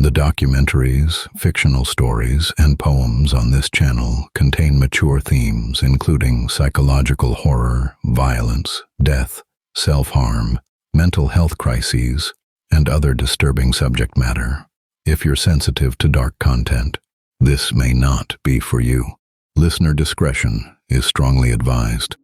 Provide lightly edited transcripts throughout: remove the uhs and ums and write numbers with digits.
The documentaries, fictional stories, and poems on this channel contain mature themes including psychological horror, violence, death, self-harm, mental health crises, and other disturbing subject matter. If you're sensitive to dark content, this may not be for you. Listener discretion is strongly advised.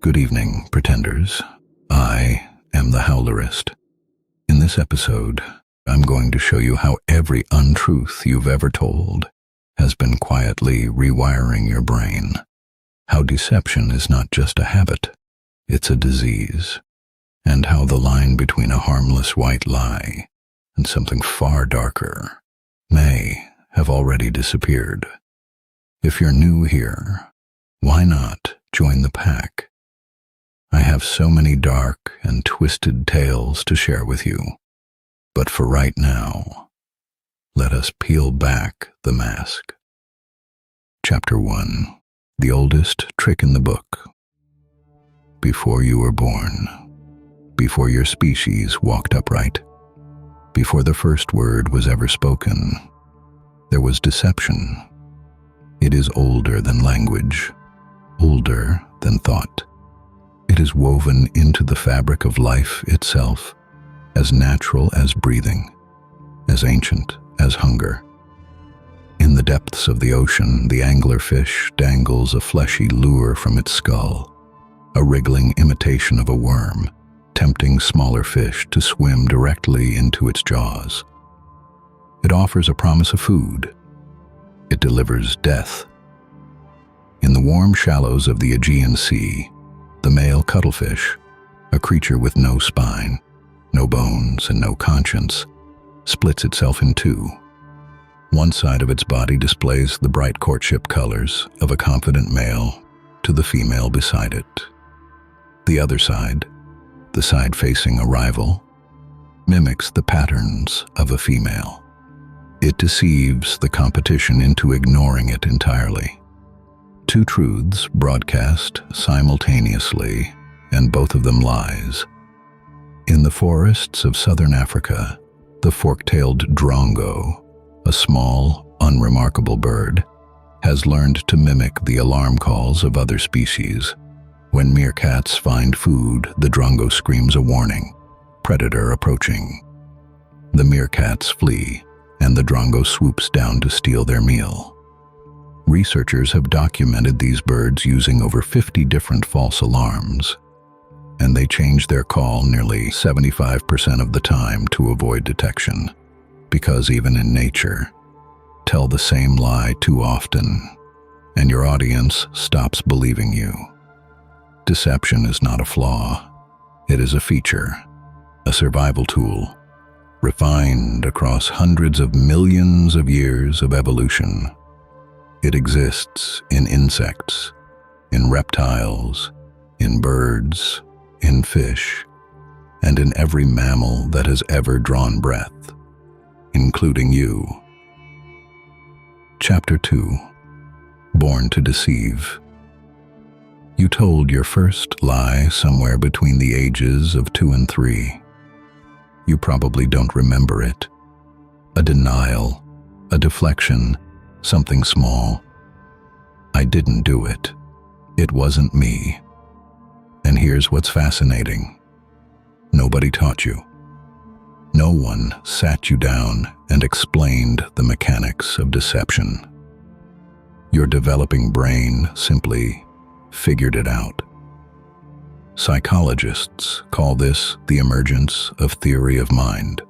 Good evening, pretenders. I am the Howlerist. In this episode, I'm going to show you how every untruth you've ever told has been quietly rewiring your brain. How deception is not just a habit, it's a disease. And how the line between a harmless white lie and something far darker may have already disappeared. If you're new here, why not join the pack? I have so many dark and twisted tales to share with you. But for right now, let us peel back the mask. Chapter 1. The oldest trick in the book. Before you were born, before your species walked upright, before the first word was ever spoken, there was deception. It is older than language, older than thought. It is woven into the fabric of life itself, as natural as breathing, as ancient as hunger. In the depths of the ocean, the anglerfish dangles a fleshy lure from its skull, a wriggling imitation of a worm, tempting smaller fish to swim directly into its jaws. It offers a promise of food. It delivers death. In the warm shallows of the Aegean Sea, the male cuttlefish, a creature with no spine, no bones, and no conscience, splits itself in two. One side of its body displays the bright courtship colors of a confident male to the female beside it. The other side, the side facing a rival, mimics the patterns of a female. It deceives the competition into ignoring it entirely. Two truths broadcast simultaneously, and both of them lies. In the forests of southern Africa, the fork-tailed drongo, a small, unremarkable bird, has learned to mimic the alarm calls of other species. When meerkats find food, the drongo screams a warning, predator approaching. The meerkats flee, and the drongo swoops down to steal their meal. Researchers have documented these birds using over 50 different false alarms, and they change their call nearly 75% of the time to avoid detection, because even in nature, tell the same lie too often, and your audience stops believing you. Deception is not a flaw. It is a feature, a survival tool, refined across hundreds of millions of years of evolution. It exists in insects, in reptiles, in birds, in fish, and in every mammal that has ever drawn breath, including you. Chapter 2. Born to Deceive. You told your first lie somewhere between the ages of 2 and 3. You probably don't remember it. A denial, a deflection, something small. I didn't do it. It wasn't me. And here's what's fascinating. Nobody taught you. No one sat you down and explained the mechanics of deception. Your developing brain simply figured it out. Psychologists call this the emergence of theory of mind.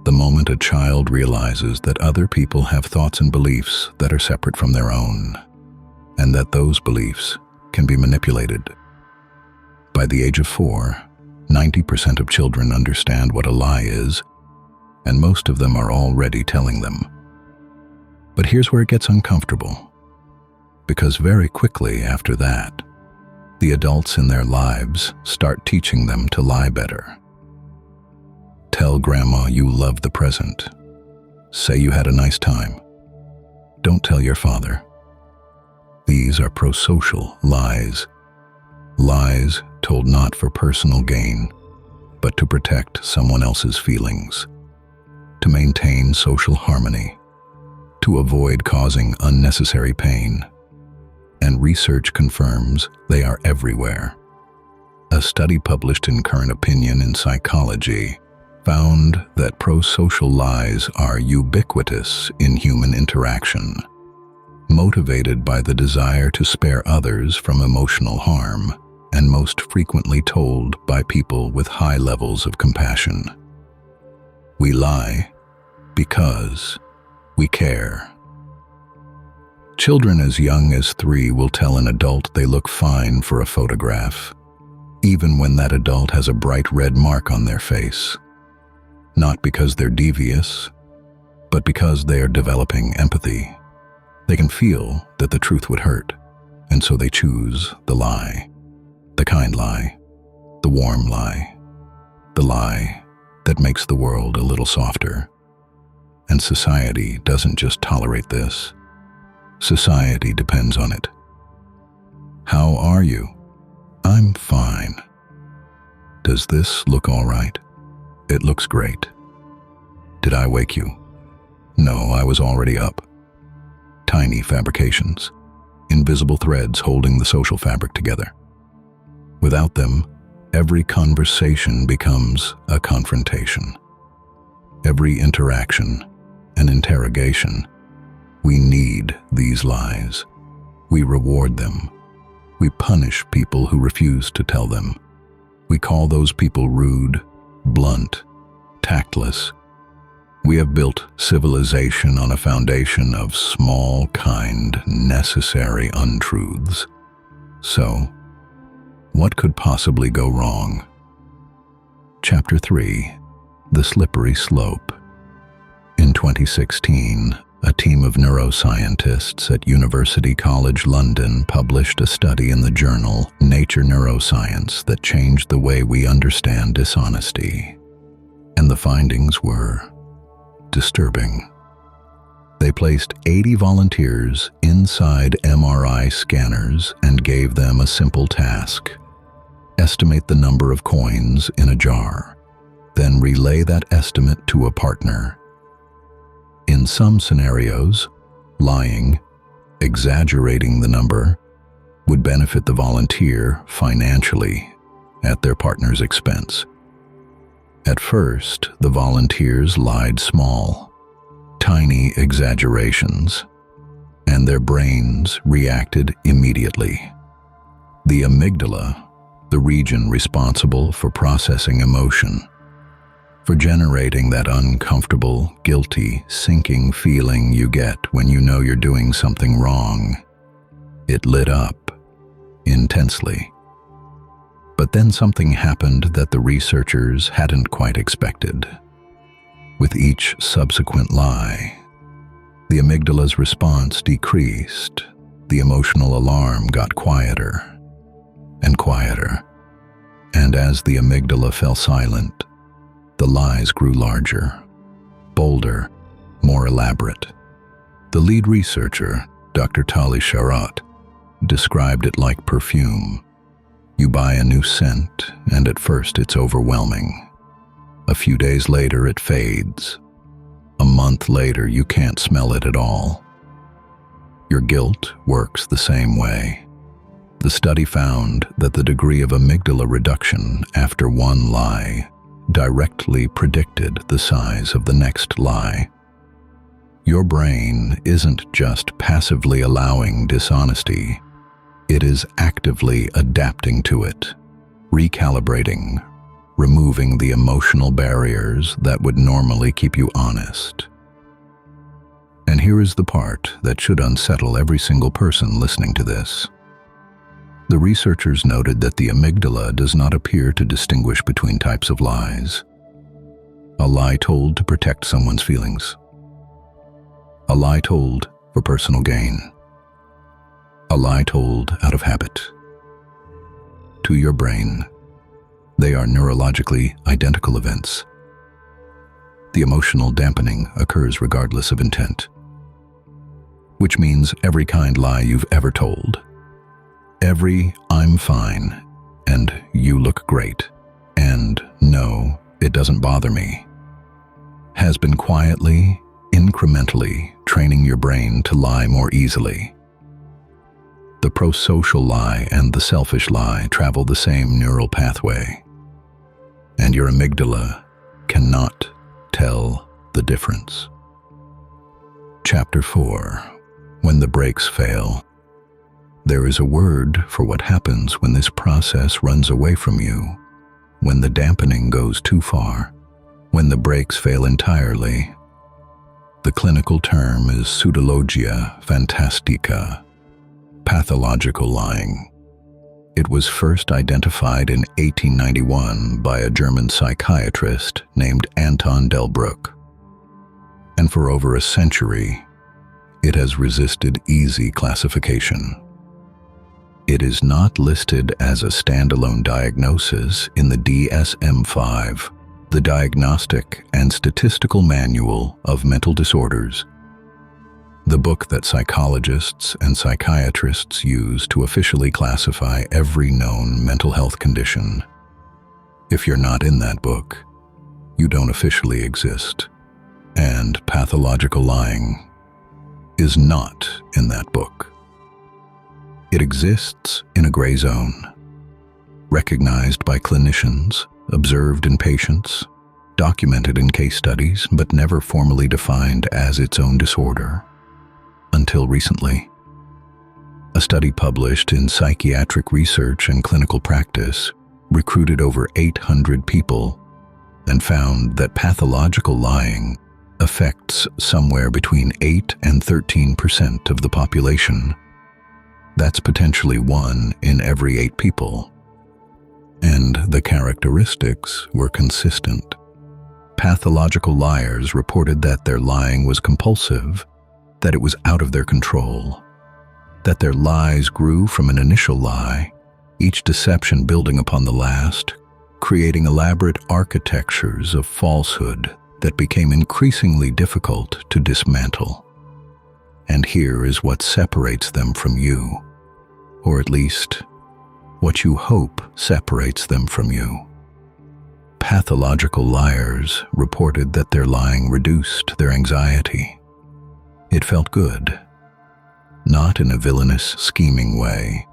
The moment a child realizes that other people have thoughts and beliefs that are separate from their own, and that those beliefs can be manipulated. By the age of 4, 90% of children understand what a lie is, and most of them are already telling them. But here's where it gets uncomfortable, because very quickly after that, the adults in their lives start teaching them to lie better. Tell grandma you love the present. Say you had a nice time. Don't tell your father. These are prosocial lies. Lies told not for personal gain, but to protect someone else's feelings, to maintain social harmony, to avoid causing unnecessary pain. And research confirms they are everywhere. A study published in Current Opinion in Psychology found that prosocial lies are ubiquitous in human interaction, motivated by the desire to spare others from emotional harm, and most frequently told by people with high levels of compassion. We lie because we care. Children as young as 3 will tell an adult they look fine for a photograph, even when that adult has a bright red mark on their face. Not because they're devious, but because they are developing empathy. They can feel that the truth would hurt, and so they choose the lie. The kind lie, the warm lie, the lie that makes the world a little softer. And society doesn't just tolerate this. Society depends on it. How are you? I'm fine. Does this look all right? It looks great. Did I wake you? No, I was already up. Tiny fabrications, invisible threads holding the social fabric together. Without them, every conversation becomes a confrontation. Every interaction, an interrogation. We need these lies. We reward them. We punish people who refuse to tell them. We call those people rude, blunt, tactless. We have built civilization on a foundation of small, kind, necessary untruths. So, what could possibly go wrong? Chapter 3: The Slippery Slope. In 2016, a team of neuroscientists at University College London published a study in the journal Nature Neuroscience that changed the way we understand dishonesty. And the findings were disturbing. They placed 80 volunteers inside MRI scanners and gave them a simple task: estimate the number of coins in a jar, then relay that estimate to a partner. In some scenarios, lying, exaggerating the number, would benefit the volunteer financially at their partner's expense. At first, the volunteers lied small, tiny exaggerations, and their brains reacted immediately. The amygdala, the region responsible for processing emotion, for generating that uncomfortable, guilty, sinking feeling you get when you know you're doing something wrong. It lit up intensely. But then something happened that the researchers hadn't quite expected. With each subsequent lie, the amygdala's response decreased. The emotional alarm got quieter and quieter. And as the amygdala fell silent, the lies grew larger, bolder, more elaborate. The lead researcher, Dr. Tali Sharot, described it like perfume. You buy a new scent, and at first it's overwhelming. A few days later, it fades. A month later, you can't smell it at all. Your guilt works the same way. The study found that the degree of amygdala reduction after one lie directly predicted the size of the next lie. Your brain isn't just passively allowing dishonesty. It is actively adapting to it, recalibrating, removing the emotional barriers that would normally keep you honest. And here is the part that should unsettle every single person listening to this. The researchers noted that the amygdala does not appear to distinguish between types of lies. A lie told to protect someone's feelings, A lie told for personal gain. A lie told out of habit. To your brain, they are neurologically identical events. The emotional dampening occurs regardless of intent, which means every kind lie you've ever told, every "I'm fine" and "you look great" and "no, it doesn't bother me," has been quietly, incrementally training your brain to lie more easily. The prosocial lie and the selfish lie travel the same neural pathway, and your amygdala cannot tell the difference. Chapter 4. When the brakes fail. There is a word for what happens when this process runs away from you, when the dampening goes too far, when the brakes fail entirely. The clinical term is pseudologia fantastica, pathological lying. It was first identified in 1891 by a German psychiatrist named Anton Delbruck, and for over a century, it has resisted easy classification. It is not listed as a standalone diagnosis in the DSM-5, the Diagnostic and Statistical Manual of Mental Disorders, the book that psychologists and psychiatrists use to officially classify every known mental health condition. If you're not in that book, you don't officially exist, and pathological lying is not in that book. It exists in a gray zone, recognized by clinicians, observed in patients, documented in case studies, but never formally defined as its own disorder. Until recently, a study published in Psychiatric Research and Clinical Practice recruited over 800 people and found that pathological lying affects somewhere between 8 and 13% of the population. That's potentially 1 in every 8 people. And the characteristics were consistent. Pathological liars reported that their lying was compulsive, that it was out of their control, that their lies grew from an initial lie, each deception building upon the last, creating elaborate architectures of falsehood that became increasingly difficult to dismantle. And here is what separates them from you, or at least what you hope separates them from you. Pathological liars reported that their lying reduced their anxiety. It felt good, not in a villainous, scheming way,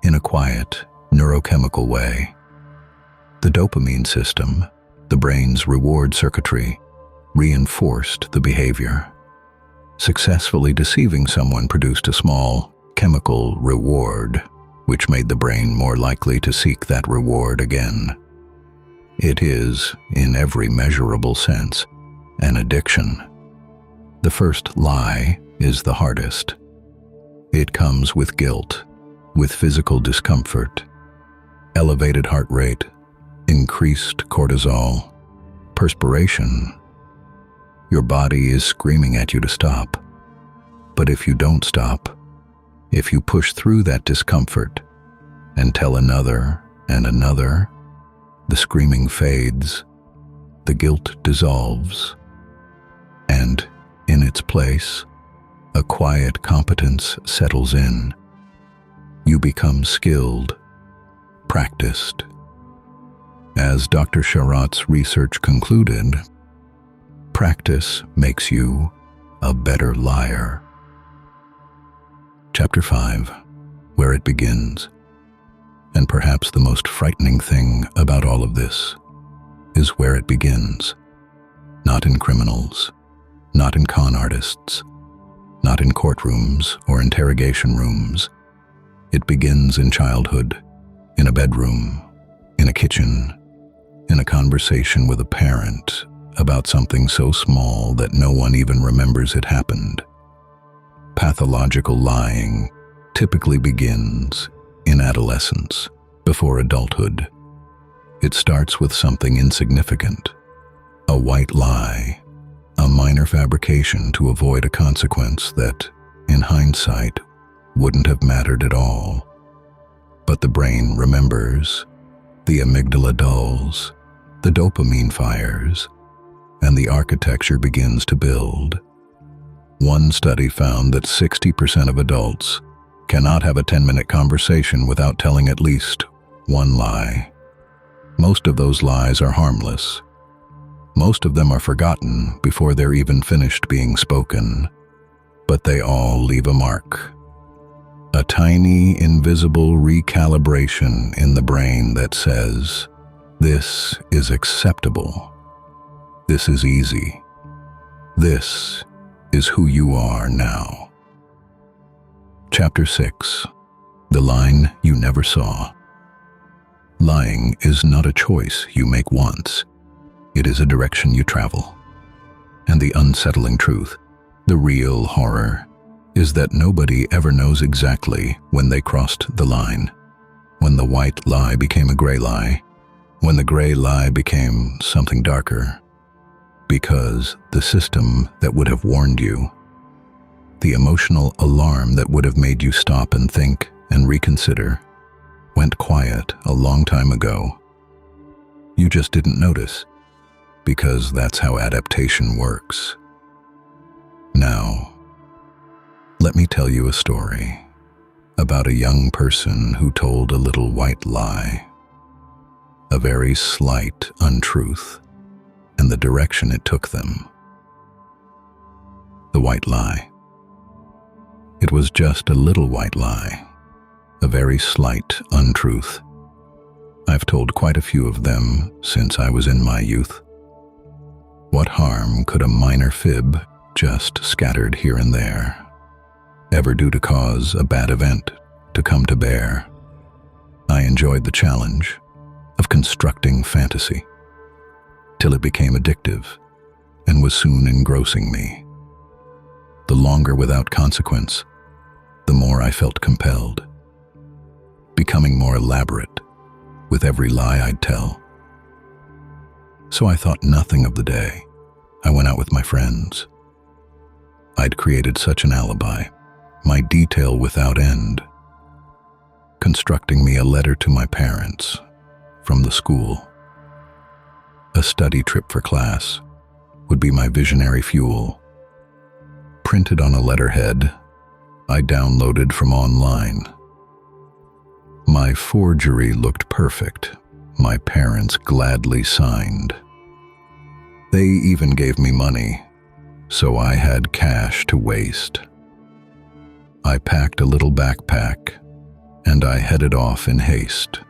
in a quiet, neurochemical way. The dopamine system, the brain's reward circuitry, reinforced the behavior. Successfully deceiving someone produced a small chemical reward, which made the brain more likely to seek that reward again. It is, in every measurable sense, an addiction. The first lie is the hardest. It comes with guilt, with physical discomfort, elevated heart rate, increased cortisol, perspiration. Your body is screaming at you to stop. But if you don't stop, if you push through that discomfort and tell another and another, the screaming fades, the guilt dissolves, and in its place, a quiet competence settles in. You become skilled, practiced. As Dr. Sharot's research concluded, practice makes you a better liar. Chapter 5, where it begins. And perhaps the most frightening thing about all of this is where it begins. Not in criminals, not in con artists, not in courtrooms or interrogation rooms. It begins in childhood, in a bedroom, in a kitchen, in a conversation with a parent about something so small that no one even remembers it happened. Pathological lying typically begins in adolescence, before adulthood. It starts with something insignificant, a white lie, a minor fabrication to avoid a consequence that, in hindsight, wouldn't have mattered at all. But the brain remembers, the amygdala dulls, the dopamine fires, and the architecture begins to build. One study found that 60% of adults cannot have a 10-minute conversation without telling at least one lie. Most of those lies are harmless. Most of them are forgotten before they're even finished being spoken, but they all leave a mark. A tiny, invisible recalibration in the brain that says, "This is acceptable. This is easy. This is who you are now." Chapter 6. The Line You Never Saw. Lying is not a choice you make once. It is a direction you travel. And the unsettling truth, the real horror, is that nobody ever knows exactly when they crossed the line, when the white lie became a gray lie, when the gray lie became something darker, because the system that would have warned you, the emotional alarm that would have made you stop and think and reconsider, went quiet a long time ago. You just didn't notice, because that's how adaptation works. Now, let me tell you a story about a young person who told a little white lie, a very slight untruth, and the direction it took them. The white lie. It was just a little white lie, a very slight untruth. I've told quite a few of them since I was in my youth. What harm could a minor fib, just scattered here and there, ever do to cause a bad event to come to bear? I enjoyed the challenge of constructing fantasy, till it became addictive and was soon engrossing me. The longer without consequence, the more I felt compelled, becoming more elaborate with every lie I'd tell. So I thought nothing of the day I went out with my friends. I'd created such an alibi, my detail without end, constructing me a letter to my parents from the school. A study trip for class would be my visionary fuel. Printed on a letterhead I downloaded from online. My forgery looked perfect. My parents gladly signed. They even gave me money, so I had cash to waste. I packed a little backpack, and I headed off in haste.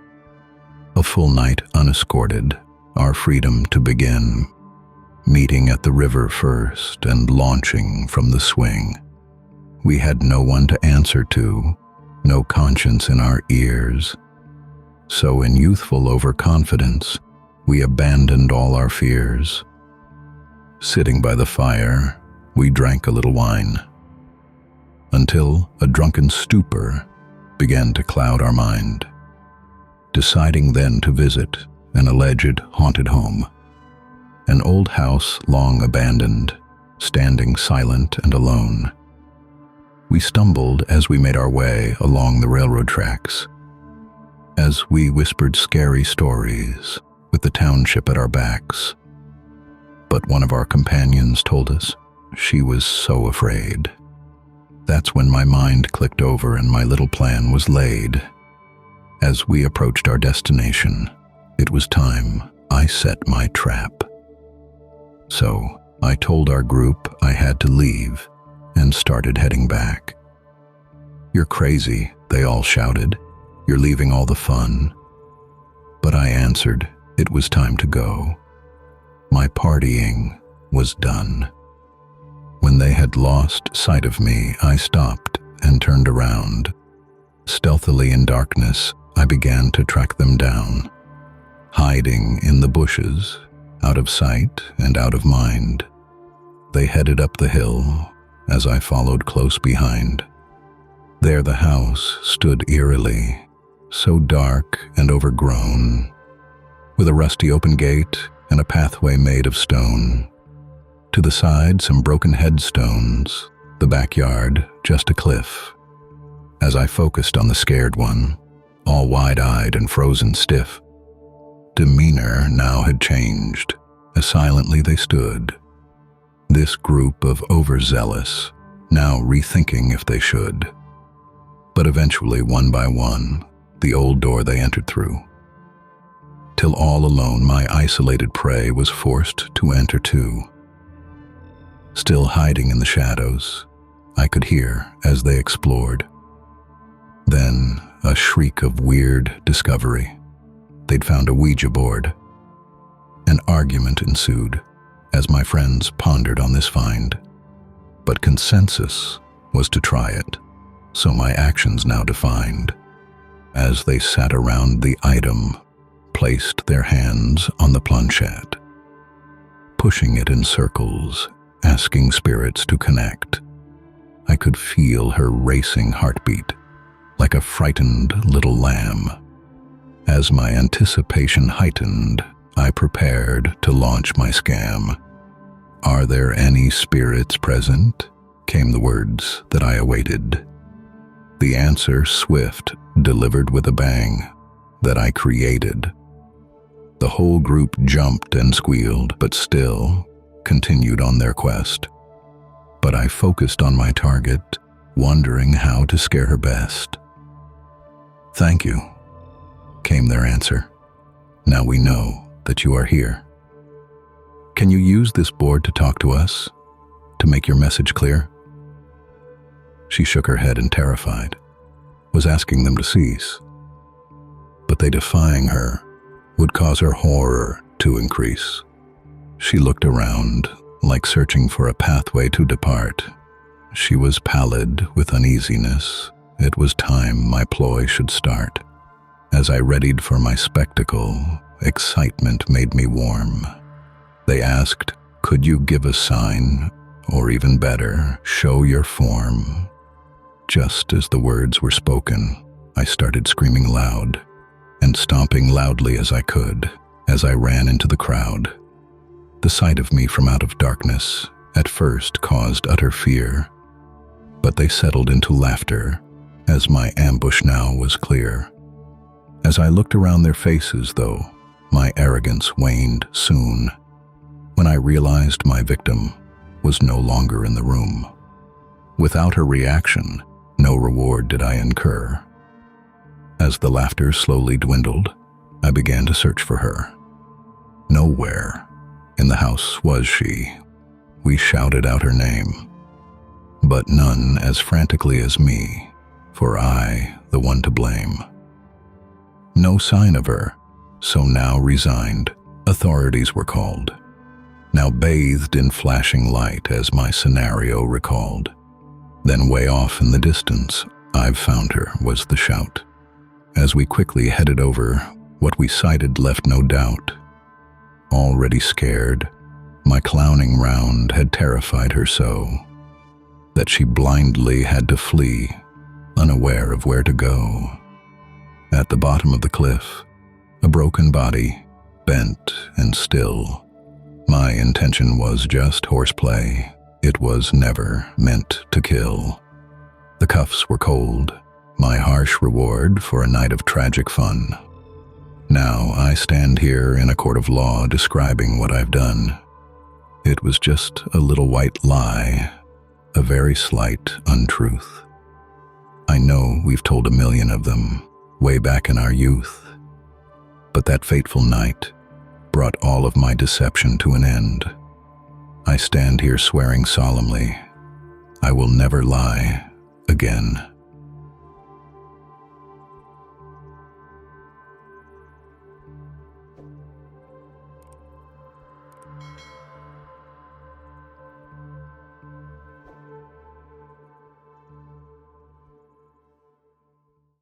A full night unescorted, our freedom to begin, meeting at the river first and launching from the swing. We had no one to answer to, no conscience in our ears. So in youthful overconfidence, we abandoned all our fears. Sitting by the fire, we drank a little wine, until a drunken stupor began to cloud our mind, deciding then to visit an alleged haunted home, an old house long abandoned, standing silent and alone. We stumbled as we made our way along the railroad tracks, as we whispered scary stories with the township at our backs. But one of our companions told us she was so afraid. That's when my mind clicked over and my little plan was laid. As we approached our destination, it was time I set my trap. So I told our group I had to leave and started heading back. "You're crazy," they all shouted. "You're leaving all the fun." But I answered it was time to go. My partying was done. When they had lost sight of me, I stopped and turned around. Stealthily in darkness, I began to track them down, hiding in the bushes, out of sight and out of mind. They headed up the hill as I followed close behind. There the house stood eerily, so dark and overgrown, with a rusty open gate and a pathway made of stone. To the side, some broken headstones, the backyard, just a cliff. As I focused on the scared one, all wide-eyed and frozen stiff, demeanor now had changed, as silently they stood. This group of overzealous, now rethinking if they should. But eventually, one by one, the old door they entered through. Till all alone, my isolated prey was forced to enter too. Still hiding in the shadows, I could hear as they explored. Then, a shriek of weird discovery. They'd found a Ouija board. An argument ensued as my friends pondered on this find. But consensus was to try it, so my actions now defined. As they sat around the item, placed their hands on the planchette, pushing it in circles, asking spirits to connect. I could feel her racing heartbeat, like a frightened little lamb. As my anticipation heightened, I prepared to launch my scam. "Are there any spirits present?" came the words that I awaited. The answer, swift, delivered with a bang, that I created. The whole group jumped and squealed, but still continued on their quest. But I focused on my target, wondering how to scare her best. "Thank you," came their answer. "Now we know that you are here. Can you use this board to talk to us, to make your message clear?" She shook her head and terrified, was asking them to cease. But they defying her would cause her horror to increase. She looked around, like searching for a pathway to depart. She was pallid with uneasiness. It was time my ploy should start. As I readied for my spectacle, excitement made me warm. They asked, "Could you give a sign, or even better, show your form?" Just as the words were spoken, I started screaming loud and stomping loudly as I could as I ran into the crowd. The sight of me from out of darkness at first caused utter fear, but they settled into laughter as my ambush now was clear. As I looked around their faces, though, my arrogance waned soon, when I realized my victim was no longer in the room. Without her reaction, no reward did I incur. As the laughter slowly dwindled, I began to search for her. Nowhere in the house was she. We shouted out her name, but none as frantically as me, for I, the one to blame. No sign of her, so now resigned, authorities were called. Now bathed in flashing light as my scenario recalled. Then way off in the distance, "I've found her," was the shout. As we quickly headed over, what we sighted left no doubt. Already scared, my clowning round had terrified her so that she blindly had to flee, unaware of where to go. At the bottom of the cliff, a broken body, bent and still. My intention was just horseplay. It was never meant to kill. The cuffs were cold, my harsh reward for a night of tragic fun. Now I stand here in a court of law describing what I've done. It was just a little white lie, a very slight untruth. I know we've told a million of them way back in our youth, but that fateful night brought all of my deception to an end. I stand here swearing solemnly, I will never lie again.